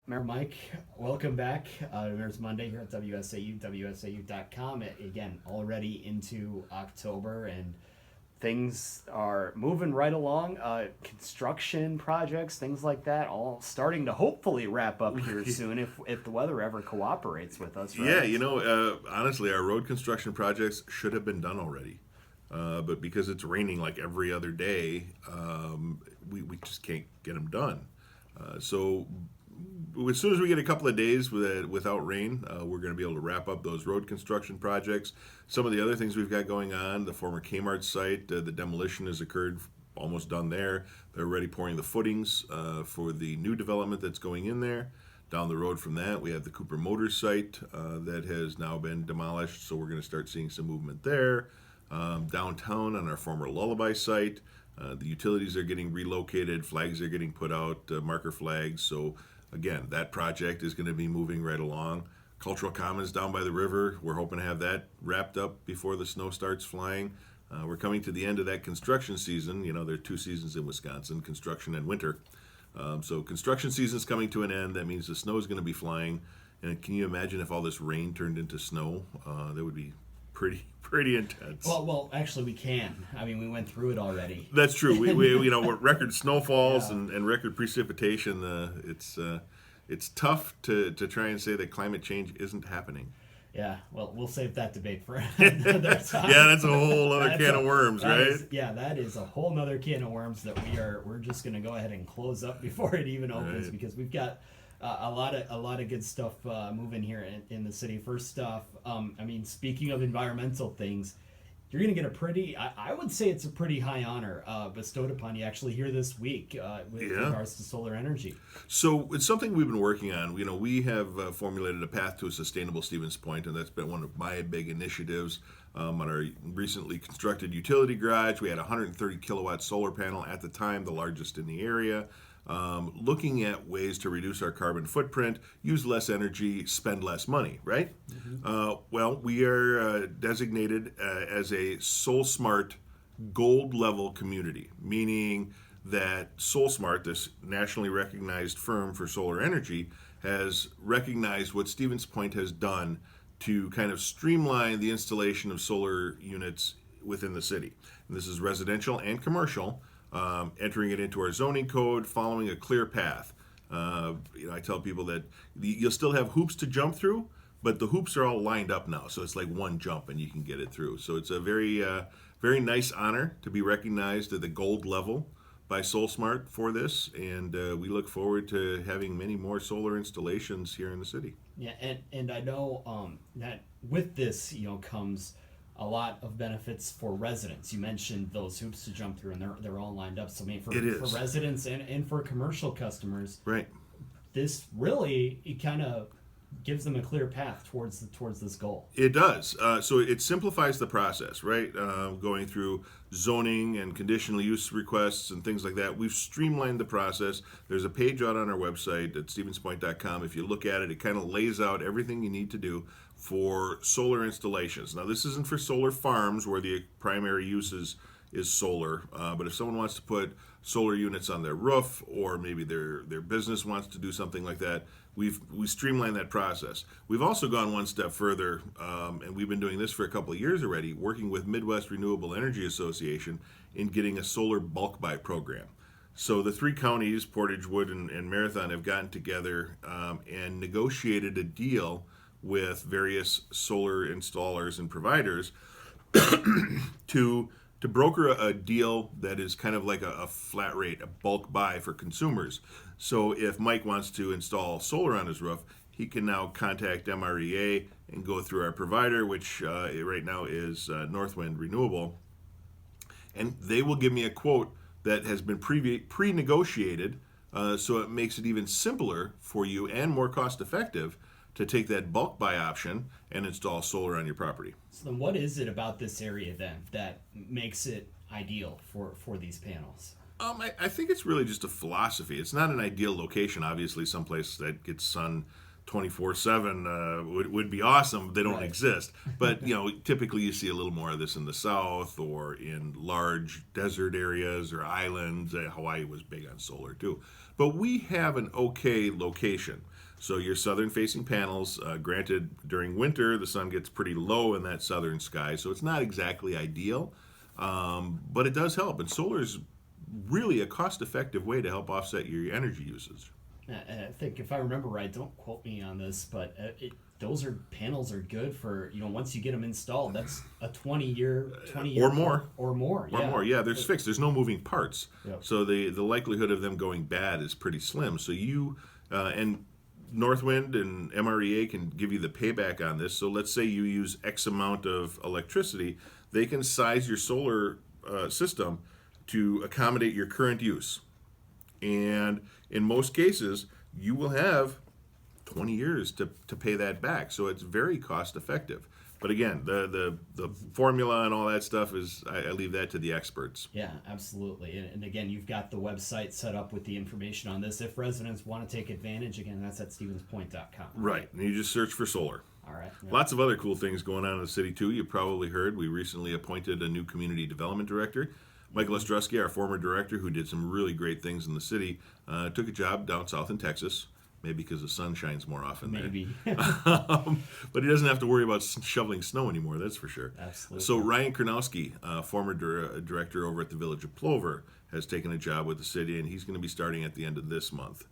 Mayor Mike, welcome back. Mayor's Monday here at WSAU, WSAU.com. Again, already into October, and things are moving right along. Construction projects, things like that, all starting to hopefully wrap up here soon if the weather ever cooperates with us, Yeah, right? honestly, our road construction projects should have been done already. But because it's raining like every other day, we just can't get them done. So as soon as we get a couple of days without rain, we're going to be able to wrap up those road construction projects. Some of the other things we've got going on, the former Kmart site, the demolition has occurred, almost done there. They're already pouring the footings for the new development that's going in there. Down the road from that, we have the Cooper Motors site that has now been demolished, so we're going to start seeing some movement there. Downtown on our former Lullaby site, the utilities are getting relocated, flags are getting put out, marker flags. So again, that project is going to be moving right along. Cultural Commons down by the river, we're hoping to have that wrapped up before the snow starts flying. We're coming to the end of that construction season. You know, there are two seasons in Wisconsin, construction and winter. So construction season's coming to an end. That means the snow is going to be flying. And can you imagine if all this rain turned into snow? That would be pretty intense. Well, actually, we can. I mean, we went through it already. That's true. We record snowfalls Yeah. and record precipitation. It's tough to try and say that climate change isn't happening. Yeah, well, we'll save that debate for another time. Yeah, that's a whole other can of worms, that right? That is a whole nother can of worms that we're just going to go ahead and close up before it even opens, Right. because we've got a lot of good stuff moving here in the city. First off, I mean, speaking of environmental things, you're going to get a pretty, I would say it's a pretty high honor bestowed upon you actually here this week with Yeah. regards to solar energy. So it's something we've been working on. We have formulated a path to a sustainable Stevens Point, and that's been one of my big initiatives. On our recently constructed utility garage, we had a 130 kilowatt solar panel at the time, the largest in the area. Looking at ways to reduce our carbon footprint, use less energy, spend less money, right? Well, we are designated as a Soul Smart gold level community, meaning that SoulSmart, this nationally recognized firm for solar energy, has recognized what Stevens Point has done to kind of streamline the installation of solar units within the city. And this is residential and commercial, entering it into our zoning code, following a clear path. I tell people that you'll still have hoops to jump through, but the hoops are all lined up now, so it's like one jump and you can get it through. So it's a very nice honor to be recognized at the gold level by SoulSmart for this, and we look forward to having many more solar installations here in the city. Yeah, and I know that with this, comes a lot of benefits for residents. You mentioned those hoops to jump through, and they're all lined up. So, I mean, for residents and for commercial customers, Right. this really it kind of gives them a clear path towards this goal. It does. So it simplifies the process, right? Going through zoning and conditional use requests and things like that. We've streamlined the process. There's a page out on our website at stevenspoint.com. If you look at it, it kind of lays out everything you need to do for solar installations. Now, this isn't for solar farms where the primary use is solar, but if someone wants to put solar units on their roof, or maybe their business wants to do something like that, we streamlined that process. We've also gone one step further, and we've been doing this for a couple of years already, working with Midwest Renewable Energy Association in getting a solar bulk buy program. So the three counties, Portage, Wood, and Marathon, have gotten together and negotiated a deal with various solar installers and providers to broker a deal that is kind of like a flat rate, a bulk buy for consumers. So if Mike wants to install solar on his roof, he can now contact MREA and go through our provider, which right now is Northwind Renewable, and they will give me a quote that has been pre-negotiated, so it makes it even simpler for you and more cost-effective to take that bulk buy option and install solar on your property. So then, what is it about this area then that makes it ideal for these panels? I think it's really just a philosophy. It's not an ideal location. Obviously, someplace that gets sun 24/7 would be awesome. They don't Right. exist. But, typically you see a little more of this in the south or in large desert areas or islands. Hawaii was big on solar too. But we have an okay location. So your southern-facing panels, granted, during winter, the sun gets pretty low in that southern sky, so it's not exactly ideal, but it does help. And solar is really a cost-effective way to help offset your energy usage. I think if I remember right, don't quote me on this, but panels are good for, once you get them installed, that's a 20 year Or more. or more. Or more, yeah. There's fixed. There's no moving parts, Yep. so the likelihood of them going bad is pretty slim. So and Northwind and MREA can give you the payback on this. So let's say you use X amount of electricity, they can size your solar system to accommodate your current use. And in most cases, you will have 20 years to pay that back. So it's very cost effective. But again, the formula and all that stuff is, I leave that to the experts. Yeah, absolutely. And again, you've got the website set up with the information on this. If residents want to take advantage, again, that's at stevenspoint.com. Right. And you just search for solar. All right. Yeah. Lots of other cool things going on in the city, too. You probably heard we recently appointed a new community development director. Michael Ostrowski, our former director, who did some really great things in the city, took a job down south in Texas. Maybe because the sun shines more often there. Maybe. But he doesn't have to worry about shoveling snow anymore, that's for sure. Absolutely. So Ryan Karnowski, former director over at the Village of Plover, has taken a job with the city, and he's going to be starting at the end of this month.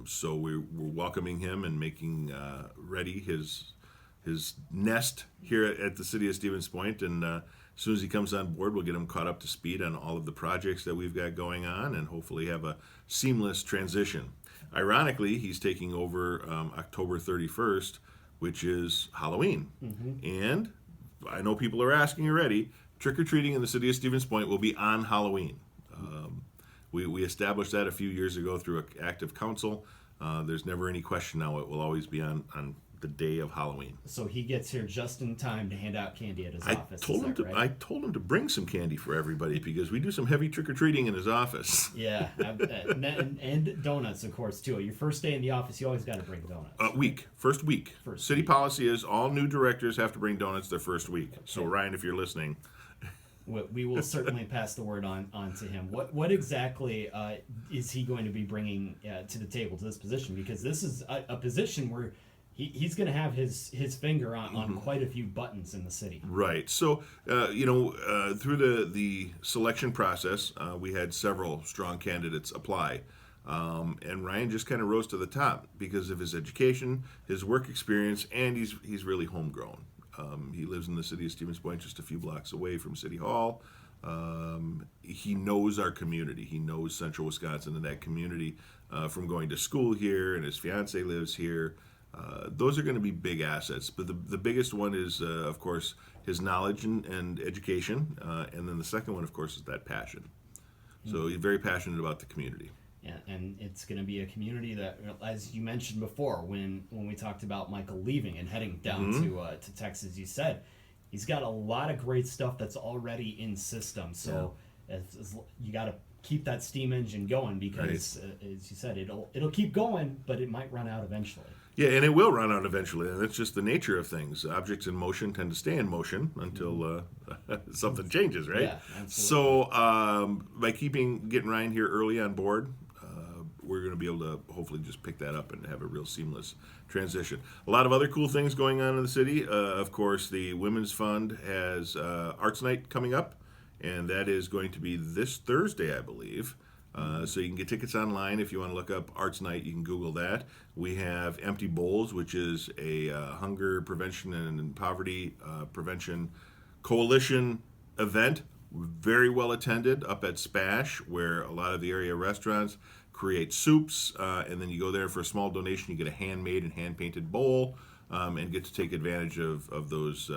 So we're welcoming him and making ready his nest here at the city of Stevens Point. And as soon as he comes on board, we'll get him caught up to speed on all of the projects that we've got going on and hopefully have a seamless transition. Ironically, he's taking over October 31st, which is Halloween. Mm-hmm. And I know people are asking already, trick-or-treating in the city of Stevens Point will be on Halloween. We established that a few years ago through an act of council. There's never any question now. It will always be on the day of Halloween. So he gets here just in time to hand out candy at his office. I told him to bring some candy for everybody because we do some heavy trick-or-treating in his office. Yeah, and donuts, of course, too. Your first day in the office, you always got to bring donuts. First week. City policy is all new directors have to bring donuts their first week. Okay. So Ryan, if you're listening, we will certainly pass the word on to him. What exactly is he going to be bringing to the table, to this position? Because this is a position where he's going to have his finger on quite a few buttons in the city. Right. So, through the selection process, we had several strong candidates apply. And Ryan just kind of rose to the top because of his education, his work experience, and he's really homegrown. He lives in the city of Stevens Point, just a few blocks away from City Hall. He knows our community. He knows Central Wisconsin and that community from going to school here, and his fiance lives here. Those are going to be big assets, but the biggest one is, of course, his knowledge and education, and then the second one, of course, is that passion. So he's very passionate about the community. Yeah, and it's going to be a community that, as you mentioned before, when we talked about Michael leaving and heading down to Texas, you said he's got a lot of great stuff that's already in system. So you got to keep that steam engine going because, as you said, it'll keep going, but it might run out eventually. Yeah, and it will run out eventually, and that's just the nature of things. Objects in motion tend to stay in motion until something changes, right? Yeah, absolutely. So by getting Ryan here early on board, we're going to be able to hopefully just pick that up and have a real seamless transition. A lot of other cool things going on in the city. Of course, the Women's Fund has Arts Night coming up, and that is going to be this Thursday, I believe. So you can get tickets online if you want to look up Arts Night. You can Google that. We have Empty Bowls, which is a hunger prevention and poverty prevention coalition event. Very well attended up at Spash, where a lot of the area restaurants create soups, and then you go there for a small donation. You get a handmade and hand-painted bowl. And get to take advantage of those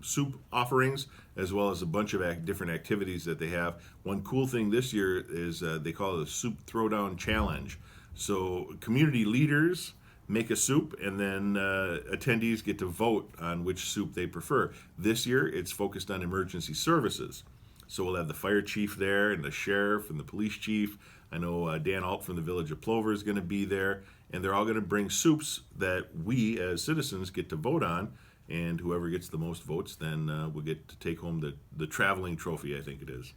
soup offerings, as well as a bunch of different activities that they have. One cool thing this year is they call it a Soup Throwdown Challenge. So community leaders make a soup, and then attendees get to vote on which soup they prefer. This year, it's focused on emergency services. So we'll have the fire chief there, and the sheriff, and the police chief. I know Dan Alt from the Village of Plover is going to be there. And they're all going to bring soups that we as citizens get to vote on, and whoever gets the most votes then will get to take home the traveling trophy, I think it is.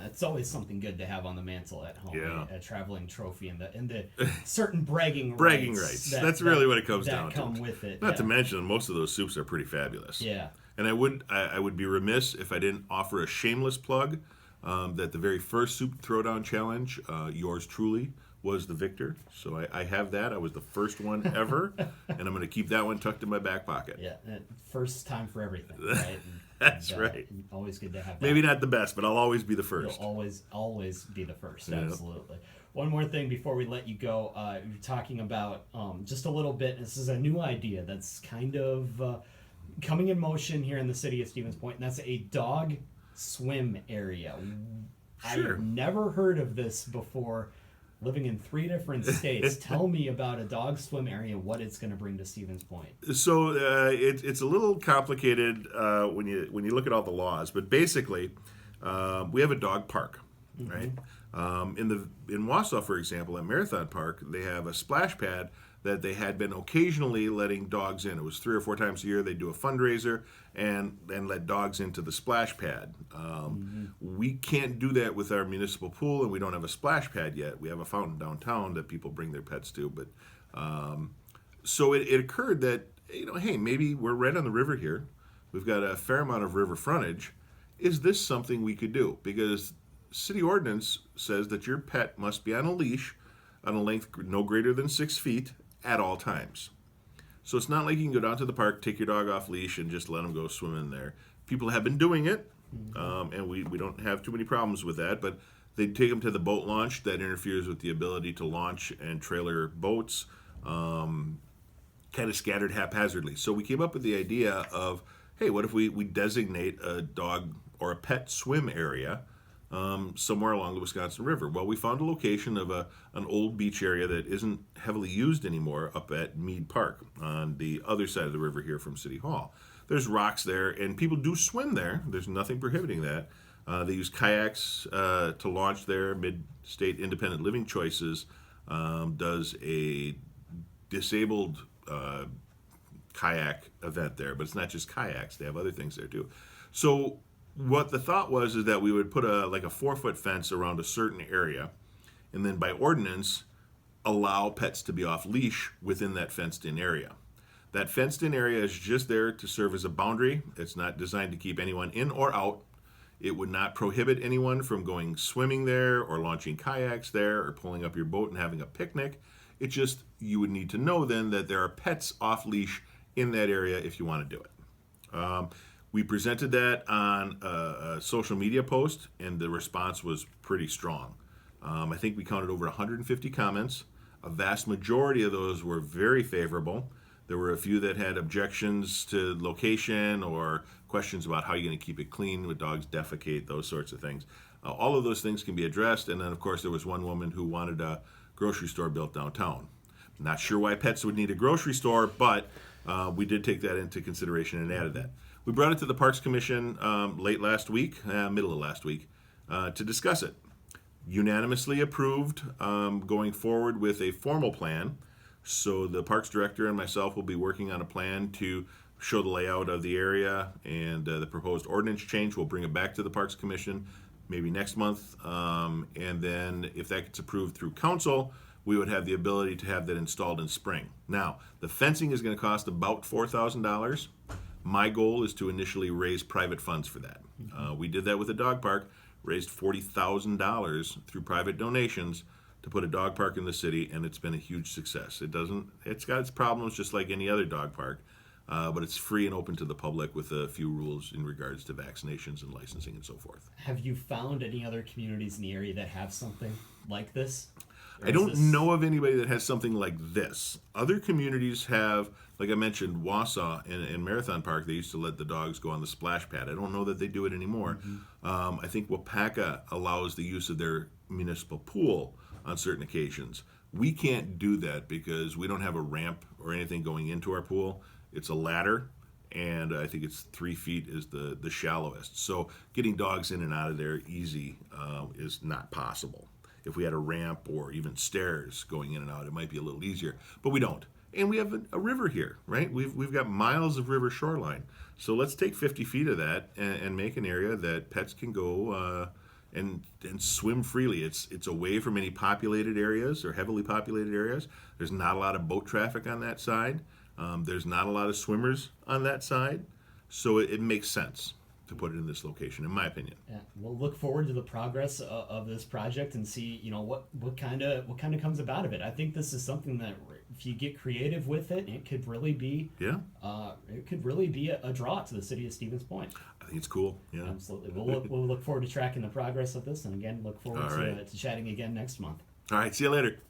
it's always something good to have on the mantle at home. Yeah. A traveling trophy and the certain bragging rights. That's really what it comes down to. That come with it. Not to mention, most of those soups are pretty fabulous. Yeah. And I would be remiss if I didn't offer a shameless plug that the very first soup throwdown challenge, yours truly was the victor. So I have that. I was the first one ever, and I'm going to keep that one tucked in my back pocket. Yeah, first time for everything, right? That's right. Always good to have that. Maybe not the best, but I'll always be the first. You'll always be the first, Yeah. absolutely. One more thing before we let you go. You're talking about just a little bit, this is a new idea that's kind of coming in motion here in the city of Stevens Point, and that's a dog swim area. Sure. I've never heard of this before. Living in 3 different states, tell me about a dog swim area, what it's going to bring to Stevens Point. So it's a little complicated when you look at all the laws, but basically we have a dog park, right? In Wausau, for example, at Marathon Park, they have a splash pad that they had been occasionally letting dogs in. It was 3 or 4 times a year. They do a fundraiser and let dogs into the splash pad. We can't do that with our municipal pool, and we don't have a splash pad yet. We have a fountain downtown that people bring their pets to. But so it occurred that, hey, maybe we're right on the river here. We've got a fair amount of river frontage. Is this something we could do? Because city ordinance says that your pet must be on a leash on a length no greater than 6 feet at all times. So it's not like you can go down to the park, take your dog off leash, and just let them go swim in there. People have been doing it, and we don't have too many problems with that, but they take them to the boat launch. That interferes with the ability to launch and trailer boats, kind of scattered haphazardly. So we came up with the idea of, hey, what if we designate a dog or a pet swim area somewhere along the Wisconsin River? Well, we found a location of an old beach area that isn't heavily used anymore up at Mead Park on the other side of the river here from City Hall. There's rocks there, and people do swim there. There's nothing prohibiting that. They use kayaks to launch there. Mid-State Independent Living Choices does a disabled kayak event there, but it's not just kayaks. They have other things there too. So what the thought was is that we would put a 4-foot fence around a certain area, and then by ordinance allow pets to be off leash within that fenced-in area. That fenced-in area is just there to serve as a boundary. It's not designed to keep anyone in or out. It would not prohibit anyone from going swimming there or launching kayaks there or pulling up your boat and having a picnic. It just, you would need to know then that there are pets off leash in that area if you want to do it. We presented that on a social media post, and the response was pretty strong. I think we counted over 150 comments. A vast majority of those were very favorable. There were a few that had objections to location or questions about how you're going to keep it clean with dogs defecate, those sorts of things. All of those things can be addressed, and then, of course, there was one woman who wanted a grocery store built downtown. Not sure why pets would need a grocery store, but we did take that into consideration and added that. We brought it to the Parks Commission middle of last week, to discuss it. Unanimously approved going forward with a formal plan. So the Parks Director and myself will be working on a plan to show the layout of the area and the proposed ordinance change. We'll bring it back to the Parks Commission maybe next month. And then if that gets approved through council, we would have the ability to have that installed in spring. Now, the fencing is going to cost about $4,000. My goal is to initially raise private funds for that. We did that with a dog park, raised $40,000 through private donations to put a dog park in the city, and it's been a huge success. It's got its problems just like any other dog park, but it's free and open to the public with a few rules in regards to vaccinations and licensing and so forth. Have you found any other communities in the area that have something like this? I don't know of anybody that has something like this. Other communities have, like I mentioned, Wausau and Marathon Park, they used to let the dogs go on the splash pad. I don't know that they do it anymore. I think Wapaka allows the use of their municipal pool on certain occasions. We can't do that because we don't have a ramp or anything going into our pool. It's a ladder, and I think it's 3 feet is the shallowest. So getting dogs in and out of there easy is not possible. If we had a ramp or even stairs going in and out, it might be a little easier, but we don't. And we have a river here, right? We've got miles of river shoreline. So let's take 50 feet of that and make an area that pets can go and swim freely. It's away from any populated areas or heavily populated areas. There's not a lot of boat traffic on that side. There's not a lot of swimmers on that side, so it makes sense to put it in this location, in my opinion. Yeah, we'll look forward to the progress of this project and see, what kind of comes about of it. I think this is something that if you get creative with it, it could really be a draw to the city of Stevens Point. I think it's cool. Yeah, Absolutely. We'll look forward to tracking the progress of this, and again, look forward to chatting again next month. All right. See you later.